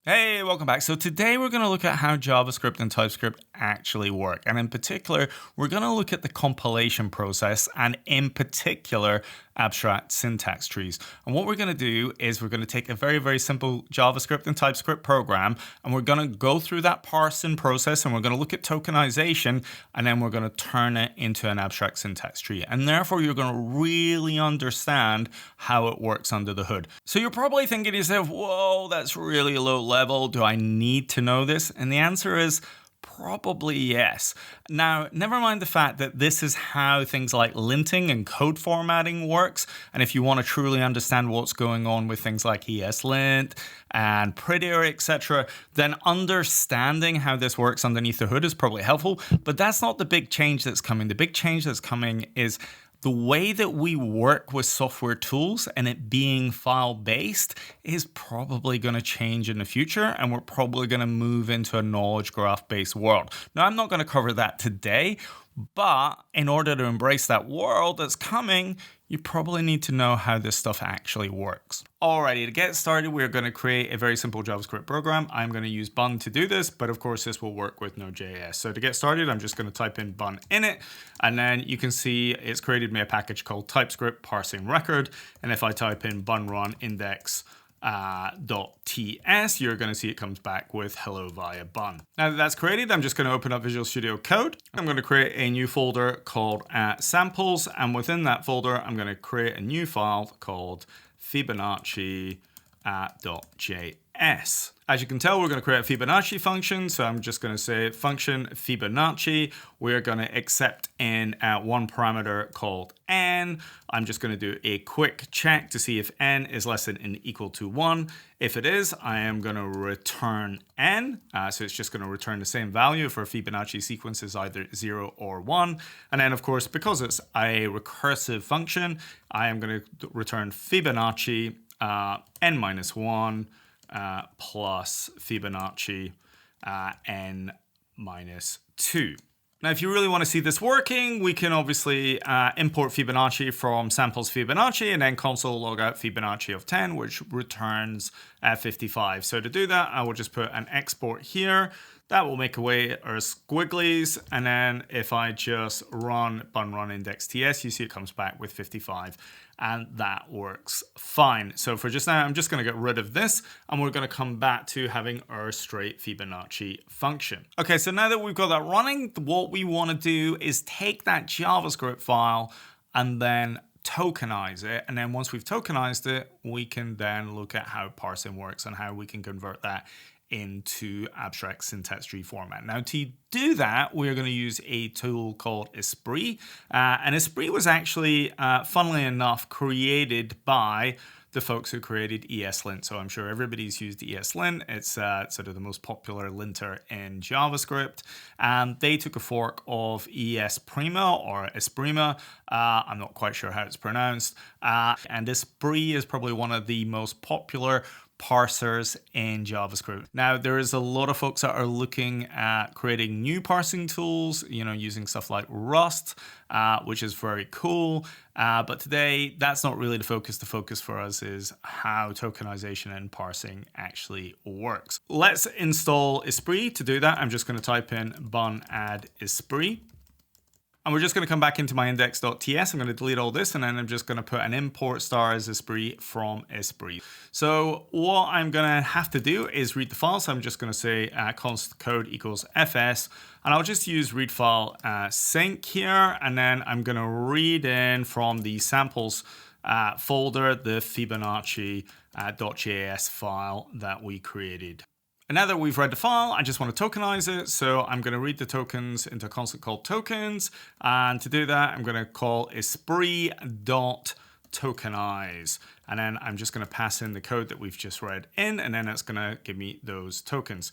Hey, welcome back. So today we're going to look at how JavaScript and TypeScript actually work. And in particular, we're going to look at the compilation process and in particular, abstract syntax trees. And what we're going to do is we're going to take a very, very simple JavaScript and TypeScript program, and we're going to go through that parsing process, and we're going to look at tokenization, and then we're going to turn it into an abstract syntax tree. And therefore, you're going to really understand how it works under the hood. So you're probably thinking to yourself, whoa, that's really low level. Do I need to know this? And the answer is probably yes. Now, never mind the fact that this is how things like linting and code formatting works. And if you want to truly understand what's going on with things like eslint and prettier, etc., then understanding how this works underneath the hood is probably helpful. But that's not the big change that's coming. The big change that's coming is the way that we work with software tools and it being file-based is probably going to change in the future, and we're probably going to move into a knowledge graph-based world. Now, I'm not going to cover that today, but in order to embrace that world that's coming, you probably need to know how this stuff actually works. Alrighty, to get started, we're going to create a very simple JavaScript program. I'm going to use bun to do this, but of course this will work with Node.js. So to get started, I'm just going to type in bun init, and then you can see it's created me a package called TypeScript parsing record. And if I type in bun run index .ts, you're going to see it comes back with hello via bun. Now that that's created, I'm just going to open up Visual Studio Code. I'm going to create a new folder called samples, and within that folder, I'm going to create a new file called Fibonacci.js. As you can tell, we're going to create a Fibonacci function. So I'm just going to say function Fibonacci. We're going to accept in one parameter called n. I'm just going to do a quick check to see if n is less than or equal to 1. If it is, I am going to return n. So it's just going to return the same value for Fibonacci sequence is either 0 or 1. And then, of course, because it's a recursive function, I am going to return Fibonacci n minus 1 plus Fibonacci n minus 2. Now, if you really want to see this working, we can obviously import Fibonacci from samples Fibonacci and then console log out Fibonacci of 10, which returns 55. So to do that, I will just put an export here. That will make away our squigglies. And then if I just run bun run index ts, you see it comes back with 55. And that works fine. So for just now, I'm just going to get rid of this, and we're going to come back to having our straight Fibonacci function. Okay, so now that we've got that running, what we want to do is take that JavaScript file and then tokenize it. And then once we've tokenized it, we can then look at how parsing works and how we can convert that into abstract syntax tree format. Now, to do that, we're going to use a tool called espree. And espree was actually, funnily enough, created by the folks who created eslint. So I'm sure everybody's used eslint. It's sort of the most popular linter in JavaScript. And they took a fork of esprima or esprima. I'm not quite sure how it's pronounced. And espree is probably one of the most popular parsers in JavaScript. Now, there is a lot of folks that are looking at creating new parsing tools, using stuff like Rust, which is very cool. But today, that's not really the focus. The focus for us is how tokenization and parsing actually works. Let's install espree. To do that, I'm just going to type in bun add espree. And we're just going to come back into my index.ts. I'm going to delete all this, and then I'm just going to put an import star as espree from espree. So what I'm going to have to do is read the file. So I'm just going to say const code equals fs, and I'll just use read file sync here, and then I'm going to read in from the samples folder the Fibonacci.js file that we created. And now that we've read the file, I just want to tokenize it. So I'm going to read the tokens into a constant called tokens. And to do that, I'm going to call espree.tokenize. And then I'm just going to pass in the code that we've just read in, and then it's going to give me those tokens.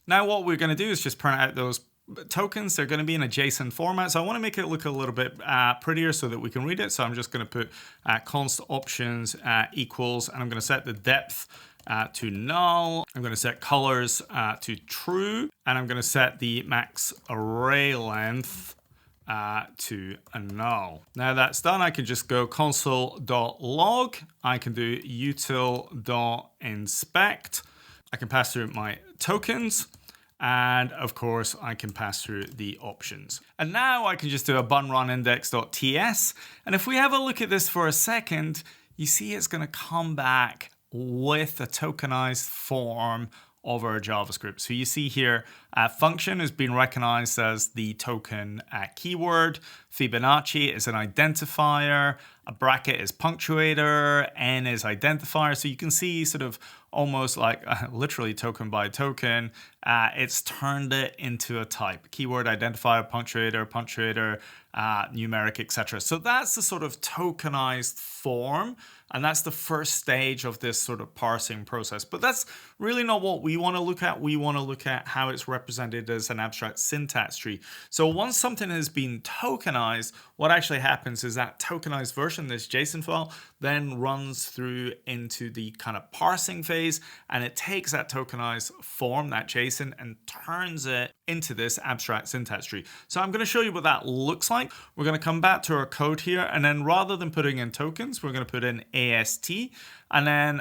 Now what we're going to do is just print out those tokens. They're going to be in a JSON format. So I want to make it look a little bit prettier so that we can read it. So I'm just going to put const options equals, and I'm going to set the depth to null. I'm going to set colors to true, and I'm going to set the max array length to a null. Now that's done, I can just go console.log. I can do util.inspect. I can pass through my tokens. And of course, I can pass through the options. And now I can just do a bun run index.ts. And if we have a look at this for a second, you see it's going to come back with a tokenized form of our JavaScript. So you see here, function has been recognized as the token keyword. Fibonacci is an identifier. A bracket is punctuator. N is identifier. So you can see sort of almost like literally token by token, it's turned it into a type. Keyword, identifier, punctuator, numeric, etc. So that's the sort of tokenized form. And that's the first stage of this sort of parsing process. But that's really not what we want to look at. We want to look at how it's represented as an abstract syntax tree. So once something has been tokenized, what actually happens is that tokenized version, this JSON file, then runs through into the kind of parsing phase, and it takes that tokenized form, that JSON, and turns it into this abstract syntax tree. So I'm going to show you what that looks like. We're going to come back to our code here, and then rather than putting in tokens, we're going to put in AST, and then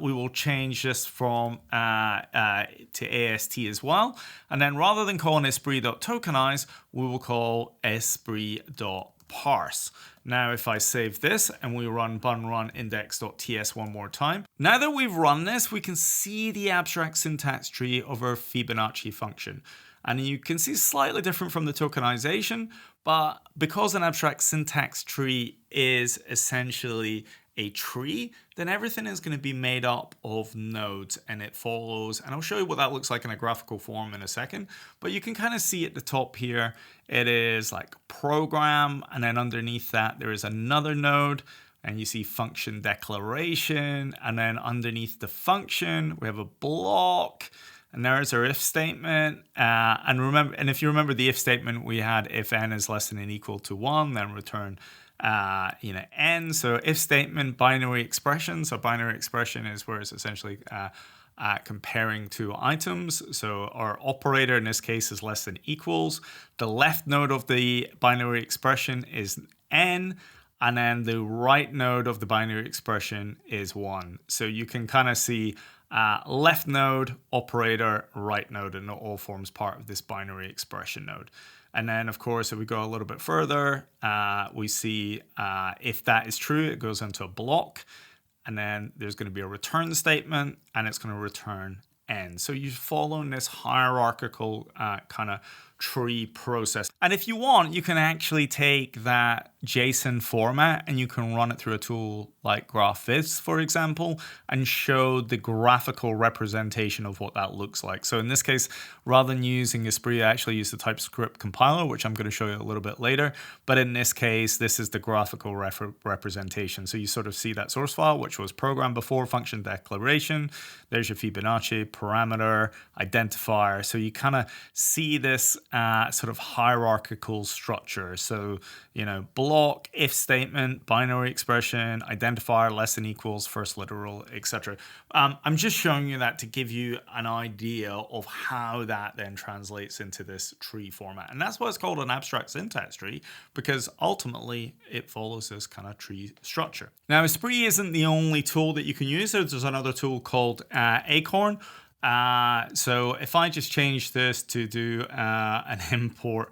we will change this from to AST as well. And then rather than calling espree.tokenize, we will call espree.parse. Now, if I save this and we run bun run index.ts one more time, now that we've run this, we can see the abstract syntax tree of our Fibonacci function. And you can see slightly different from the tokenization, but because an abstract syntax tree is essentially a tree, then everything is going to be made up of nodes, and it follows. And I'll show you what that looks like in a graphical form in a second. But you can kind of see at the top here, it is like program, and then underneath that there is another node, and you see function declaration, and then underneath the function we have a block. And there's our if statement. And if you remember the if statement, we had if n is less than or equal to 1, then return n. So if statement, binary expression. So binary expression is where it's essentially comparing two items. So our operator in this case is less than equals. The left node of the binary expression is n. And then the right node of the binary expression is 1. So you can kind of see left node, operator, right node, and it all forms part of this binary expression node. And then, of course, if we go a little bit further, we see if that is true, it goes into a block. And then there's going to be a return statement, and it's going to return n. So you're following this hierarchical kind of tree process. And if you want, you can actually take that JSON format and you can run it through a tool like GraphViz, for example, and show the graphical representation of what that looks like. So in this case, rather than using Espree, I actually use the TypeScript compiler, which I'm going to show you a little bit later. But in this case, this is the graphical representation. So you sort of see that source file, which was programmed before, function declaration. There's your Fibonacci, parameter, identifier. So you kind of see this sort of hierarchical structure. So, you know, block, if statement, binary expression, identifier, less than equals, first literal, etc. I'm just showing you that to give you an idea of how that then translates into this tree format. And that's why it's called an abstract syntax tree, because ultimately it follows this kind of tree structure. Now, Espree isn't the only tool that you can use. There's another tool called acorn. So if I just change this to do an import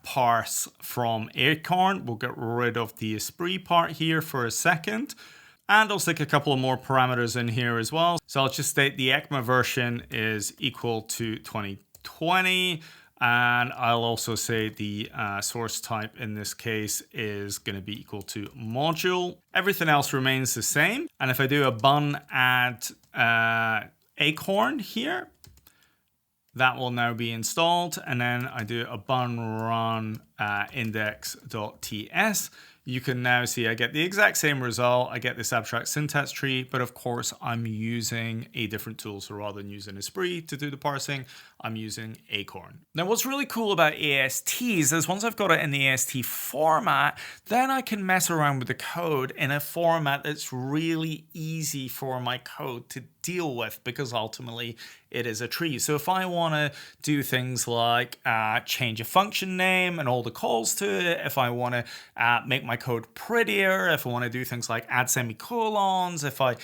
parse from acorn, we'll get rid of the Espree part here for a second. And I'll stick a couple of more parameters in here as well. So I'll just state the ECMA version is equal to 2020. And I'll also say the source type in this case is going to be equal to module. Everything else remains the same. And if I do a bun add acorn here, that will now be installed. And then I do a bun run index.ts. You can now see I get the exact same result. I get this abstract syntax tree, but of course I'm using a different tool. So rather than using Espree to do the parsing, I'm using acorn. Now what's really cool about ASTs is once I've got it in the AST format, then I can mess around with the code in a format that's really easy for my code to deal with, because ultimately it is a tree. So if I want to do things like change a function name and all the calls to it, if I want to make my code prettier, if I want to do things like add semicolons, if I,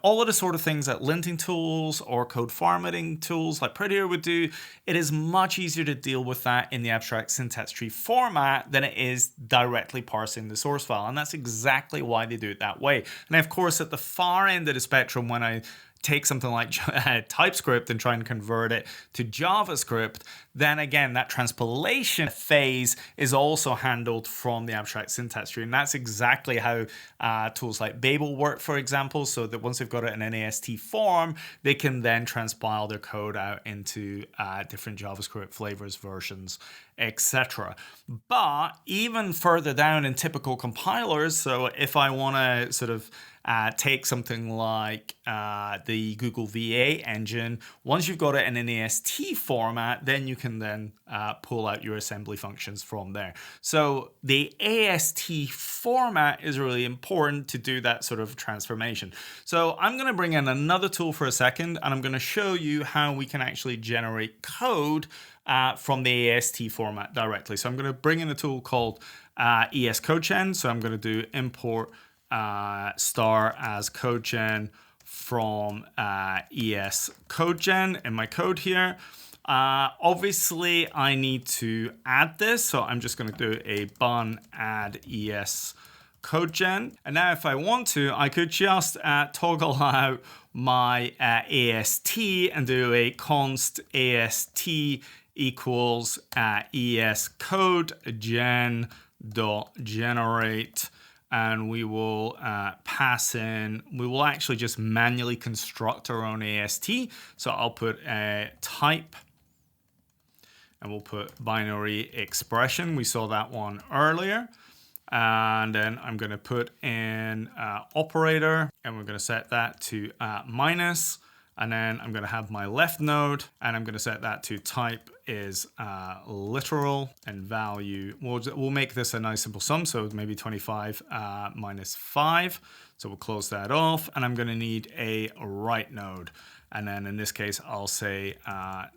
all of the sort of things that linting tools or code formatting tools like Prettier would do, it is much easier to deal with that in the abstract syntax tree format than it is directly parsing the source file. And that's exactly why they do it that way. And of course, at the far end of the spectrum, when I take something like TypeScript and try and convert it to JavaScript, then again, that transpilation phase is also handled from the abstract syntax tree. And that's exactly how tools like Babel work, for example, so that once they've got it in an AST form, they can then transpile their code out into different JavaScript flavors, versions, etc. But even further down in typical compilers, so if I want to sort of take something like the Google VA engine, once you've got it in an AST format, then you can then pull out your assembly functions from there. So the AST format is really important to do that sort of transformation. So I'm going to bring in another tool for a second, and I'm going to show you how we can actually generate code from the AST format directly. So I'm going to bring in a tool called escodegen. So I'm going to do import star as codegen from escodegen in my code here. Obviously, I need to add this, so I'm just going to do a bun add escodegen. And now if I want to, I could just toggle out my AST and do a const AST equals escodegen dot generate. And we will pass in, we will actually just manually construct our own AST. So I'll put a type, and we'll put binary expression. We saw that one earlier. And then I'm going to put in operator, and we're going to set that to minus. And then I'm going to have my left node, and I'm going to set that to type is literal, and value. We'll make this a nice simple sum, so maybe 25 minus 5. So we'll close that off, and I'm going to need a right node. And then in this case, I'll say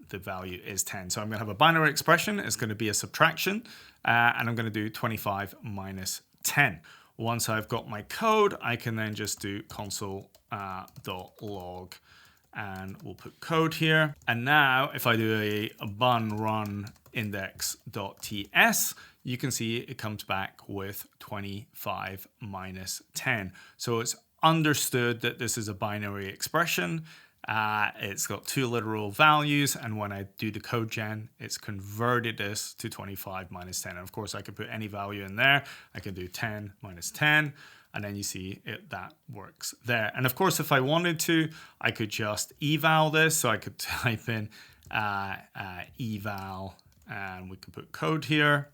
the value is 10. So I'm going to have a binary expression. It's going to be a subtraction, and I'm going to do 25 minus 10. Once I've got my code, I can then just do console.log. And we'll put code here. And now if I do a bun run index.ts, you can see it comes back with 25 minus 10. So it's understood that this is a binary expression. It's got two literal values. And when I do the code gen, it's converted this to 25 minus 10. And of course, I could put any value in there. I can do 10 minus 10. And then you see that works there. And of course, if I wanted to, I could just eval this. So I could type in eval, and we can put code here,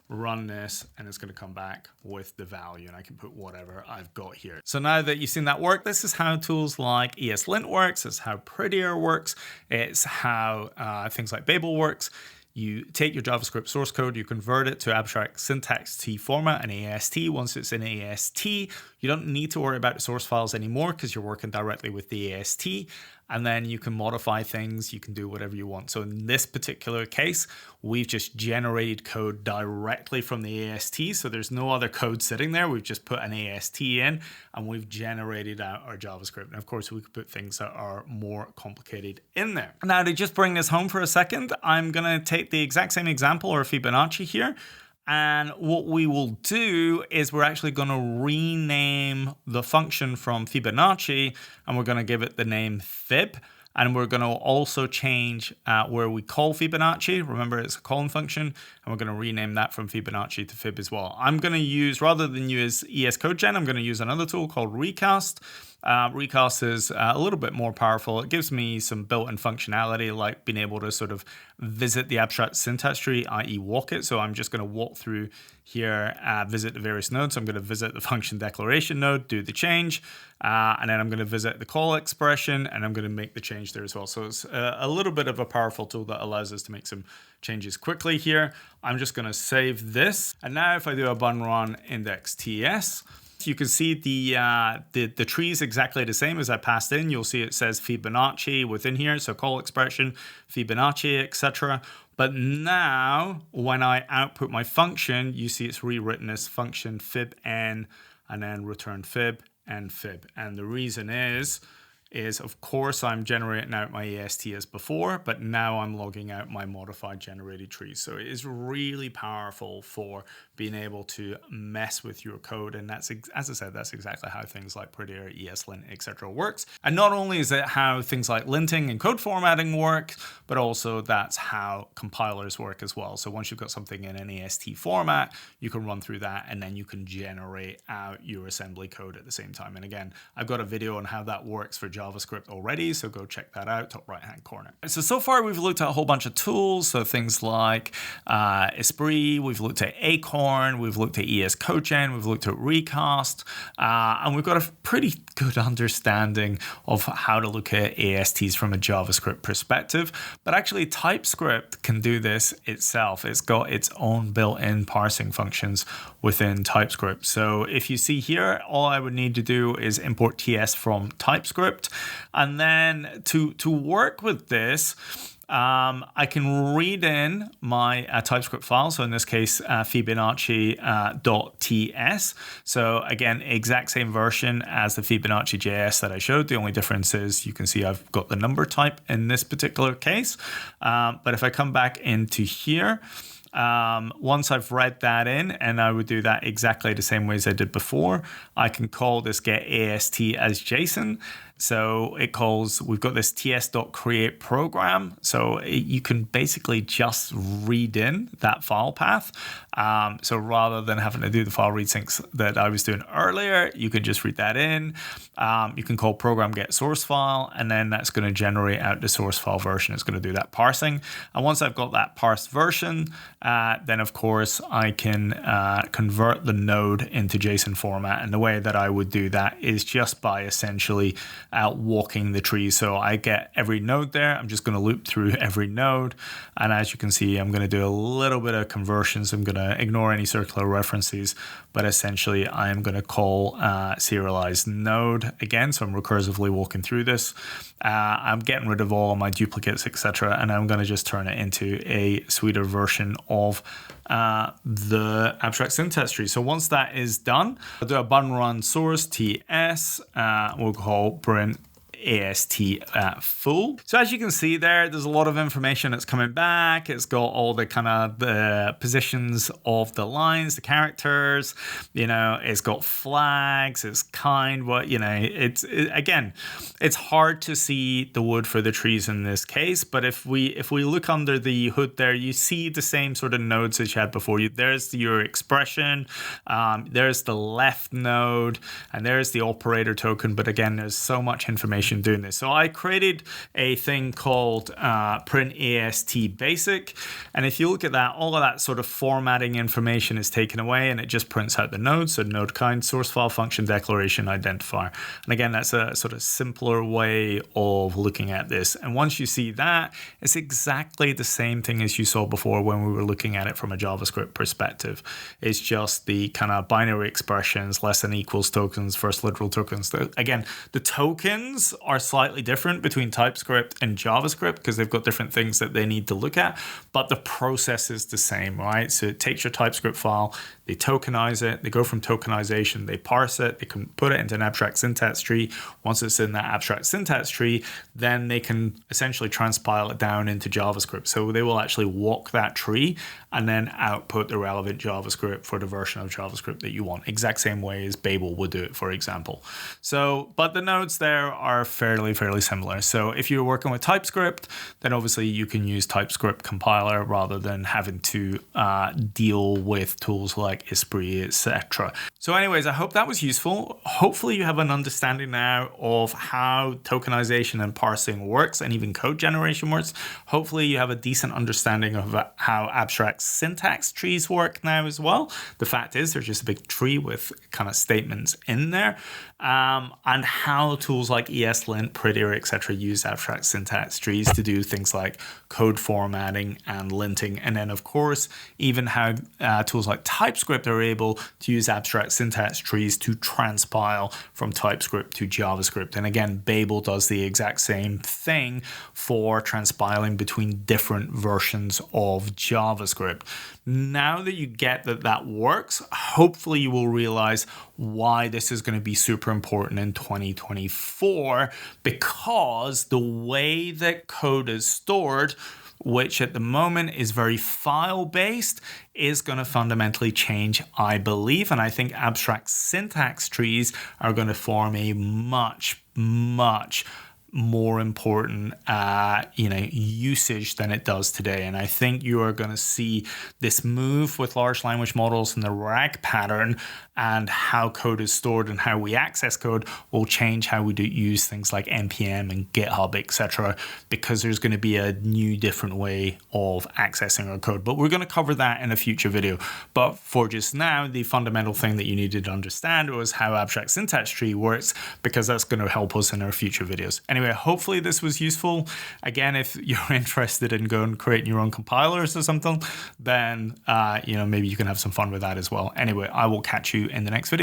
run this, and it's going to come back with the value. And I can put whatever I've got here. So now that you've seen that work, this is how tools like eslint works. It's how Prettier works. It's how things like Babel works. You take your JavaScript source code, you convert it to abstract syntax T format, an AST. Once it's in AST, you don't need to worry about the source files anymore because you're working directly with the AST. And then you can modify things, you can do whatever you want. So in this particular case, we've just generated code directly from the AST. So there's no other code sitting there. We've just put an AST in, and we've generated out our JavaScript. And of course, we could put things that are more complicated in there. Now, to just bring this home for a second, I'm going to take the exact same example or Fibonacci here. And what we will do is we're actually going to rename the function from Fibonacci, and we're going to give it the name fib. And we're going to also change where we call Fibonacci. Remember, it's a calling function, and we're going to rename that from Fibonacci to fib as well. I'm going to use, rather than use escodegen, I'm going to use another tool called recast. Recast is a little bit more powerful. It gives me some built-in functionality, like being able to sort of visit the abstract syntax tree, i.e. walk it. So I'm just going to walk through here, visit the various nodes. So I'm going to visit the function declaration node, do the change, and then I'm going to visit the call expression, and I'm going to make the change there as well. So it's a little bit of a powerful tool that allows us to make some changes quickly here. I'm just going to save this. And now if I do a bun run index.ts, You can see the tree is exactly the same as I passed in. You'll see it says Fibonacci within here, so call expression, Fibonacci, etc. But now when I output my function, you see it's rewritten as function fib n and then return fib and fib. And the reason is of course I'm generating out my AST as before, but now I'm logging out my modified generated tree. So it is really powerful for being able to mess with your code. And that's, as I said, that's exactly how things like prettier, eslint, etc. works. And not only is it how things like linting and code formatting work, but also that's how compilers work as well. So once you've got something in an AST format, you can run through that and then you can generate out your assembly code at the same time. And again, I've got a video on how that works for JavaScript already, so go check that out, top right hand corner. So far we've looked at a whole bunch of tools, so things like Espree, we've looked at Acorn, we've looked at escodegen, we've looked at recast, and we've got a pretty good understanding of how to look at ASTs from a JavaScript perspective. But actually TypeScript can do this itself. It's got its own built-in parsing functions within TypeScript. So if you see here, all I would need to do is import TS from TypeScript. And then to work with this, I can read in my TypeScript file. So in this case, Fibonacci.ts. So again, exact same version as the Fibonacci JS that I showed. The only difference is you can see I've got the number type in this particular case. But if I come back into here, once I've read that in, and I would do that exactly the same way as I did before, I can call this get AST as JSON. So it calls, we've got this ts.create program. So you can basically just read in that file path. So rather than having to do the file read syncs that I was doing earlier, you can just read that in. You can call program get source file, and then that's going to generate out the source file version. It's going to do that parsing. And once I've got that parsed version, then of course I can convert the node into JSON format. And the way that I would do that is just by essentially walking the tree. So I get every node there. I'm just going to loop through every node. And as you can see, I'm going to do a little bit of conversions. I'm going to ignore any circular references, but essentially I am going to call serialized node again. So I'm recursively walking through this. I'm getting rid of all of my duplicates, etc. And I'm going to just turn it into a sweeter version of the abstract syntax tree. So once that is done, I'll do a button run source ts. We'll call print AST full. So as you can see there's a lot of information that's coming back. It's got all the kind of the positions of the lines, the characters, it's got flags, it's again, it's hard to see the wood for the trees in this case, but if we look under the hood there, you see the same sort of nodes as you had before. There's your expression, there's the left node, and there's the operator token, but again, there's so much information doing this. So I created a thing called print AST basic, and if you look at that, all of that sort of formatting information is taken away and it just prints out the nodes. So node kind, source file, function, declaration, identifier. And again, that's a sort of simpler way of looking at this. And once you see that, it's exactly the same thing as you saw before when we were looking at it from a JavaScript perspective. It's just the kind of binary expressions, less than equals tokens, first literal tokens. Again, the tokens are slightly different between TypeScript and JavaScript because they've got different things that they need to look at, but the process is the same, right? So it takes your TypeScript file, they tokenize it, they go from tokenization, they parse it, they can put it into an abstract syntax tree. Once it's in that abstract syntax tree, then they can essentially transpile it down into JavaScript. So they will actually walk that tree and then output the relevant JavaScript for the version of JavaScript that you want. Exact same way as Babel would do it, for example. So, but the nodes there are fairly similar. So if you're working with TypeScript, then obviously you can use TypeScript compiler rather than having to deal with tools like Espree, etc. So anyways, I hope that was useful. Hopefully you have an understanding now of how tokenization and parsing works and even code generation works. Hopefully you have a decent understanding of how abstract syntax trees work now as well. The fact is there's just a big tree with kind of statements in there, and how tools like ES eslint, prettier, etc. use abstract syntax trees to do things like code formatting and linting. And then, of course, even how tools like TypeScript are able to use abstract syntax trees to transpile from TypeScript to JavaScript. And again, Babel does the exact same thing for transpiling between different versions of JavaScript. Now that you get that that works, hopefully you will realize why this is going to be super important in 2024, because the way that code is stored, which at the moment is very file-based, is going to fundamentally change, I believe. And I think abstract syntax trees are going to form a much more important usage than it does today. And I think you are going to see this move with large language models and the RAG pattern, and how code is stored and how we access code will change how we use things like NPM and GitHub, etc., because there's going to be a new different way of accessing our code. But we're going to cover that in a future video. But for just now, the fundamental thing that you needed to understand was how abstract syntax tree works, because that's going to help us in our future videos. Anyway, hopefully this was useful. Again, if you're interested in going and creating your own compilers or something, then maybe you can have some fun with that as well. Anyway, I will catch you in the next video.